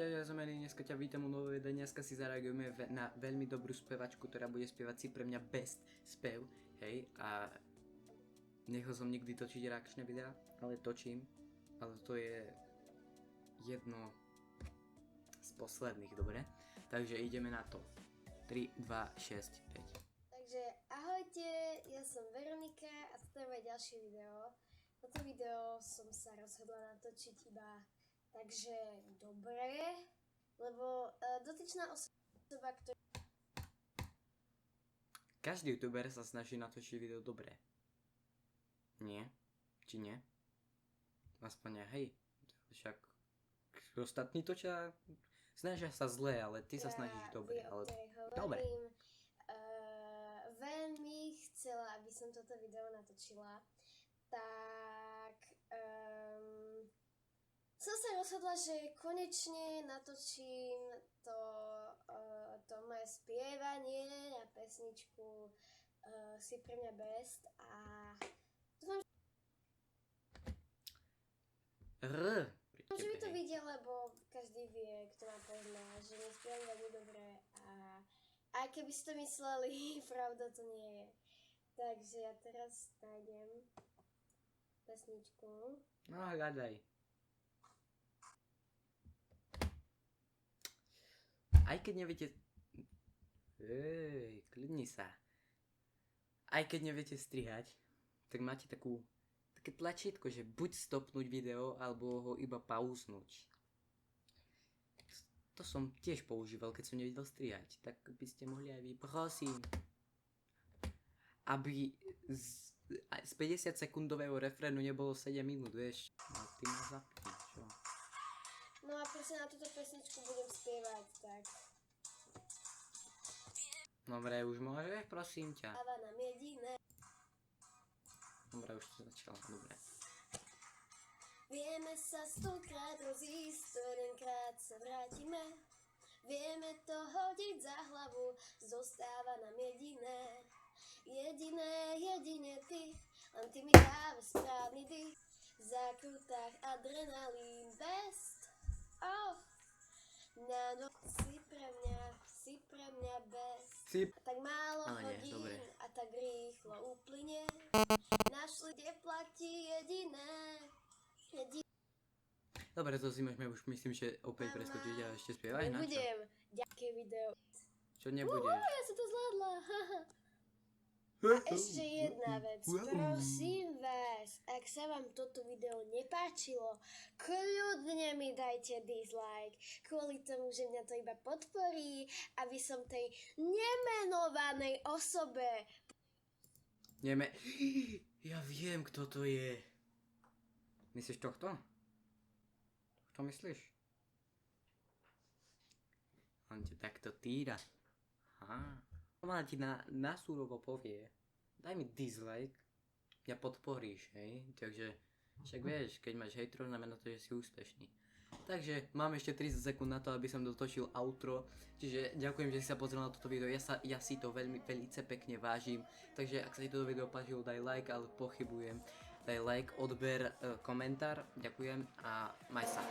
Čaute, ja som Eli, dneska ťa vítam u nového videa, dneska si zareagujeme na veľmi dobrú spevačku, ktorá bude spievať si pre mňa best spev, hej, a nechcel som nikdy točiť reakčné videá, ale točím, ale to je jedno z posledných, dobre? Takže ideme na to. 3, 2, 6, 5. Takže ahojte, ja som Veronika a toto je moje ďalšie video. Toto video som sa rozhodla natočiť iba takže dobre, lebo dotyčná osoba, ktorá... Každý youtuber sa snaží natočiť video dobre. Nie? Či nie? Aspoň hej, však ostatní točia, snažia sa zle, ale ty sa snažíš dobre, ale dobre. Veľmi chcela, aby som toto video natočila, tak som sa rozhodla, že konečne natočím to moje spievanie na pesničku Si pre mňa best a dúfam, že by to videl, lebo každý vie, kto ma pozná, že nespievam veľmi dobre a aj keby si to mysleli, pravda to nie je. Takže ja teraz nájdem pesničku. No hľadaj. Aj keď neviete... Kľudni sa. Aj keď neviete strihať, tak máte také tlačítko, že buď stopnúť video, alebo ho iba pauznúť. To som tiež používal, keď som nevedel strihať. Tak by ste mohli aj vy, prosím. Aby z 50 sekundového refrénu nebolo 7 minút, vieš. No ty ma zapni, čo? No a proste na túto pesničku budem spievať, tak. Dobre, už môžeš, prosím ťa. Dáva nám jediné. Dobre, už to začalo, dobre. Vieme sa 100-krát rozísť, to jedenkrát sa vrátime. Vieme to hodiť za hlavu, zostáva nám jediné. Jedine ty, len ty mi dávaš správny dých. V zákrutách adrenalín best of. Na noc si pre mňa best. Tak málo hodín a tak rýchlo uplynie. Našli, kde platí jediné. Dobre, to si môžeme už myslím, že opäť preskočiť a ešte spievať, na čo? Nebudem ďaké video. Čo nebudeš? Ja som to zvládla. A ešte jedna vec, prosím vás, ak sa vám toto video nepáčilo, kľudne mi dajte dislike, kvôli tomu, že mňa to iba podporí, aby som tej nemenovanej osobe... Ja viem, kto to je. Myslíš tohto? Kto myslíš? On ťa takto týra. Ona ti na súrovo povie, daj mi dislike, ja podporíš, hej, takže však vieš, keď máš hejtrov, znamená to, že si úspešný. Takže mám ešte 30 sekúnd na to, aby som dotočil outro, čiže ďakujem, že si sa pozrel na toto video, ja si to veľce pekne vážim, takže ak sa ti toto video páčilo, daj like, ale pochybujem, daj like, odber, komentár, ďakujem a maj sa.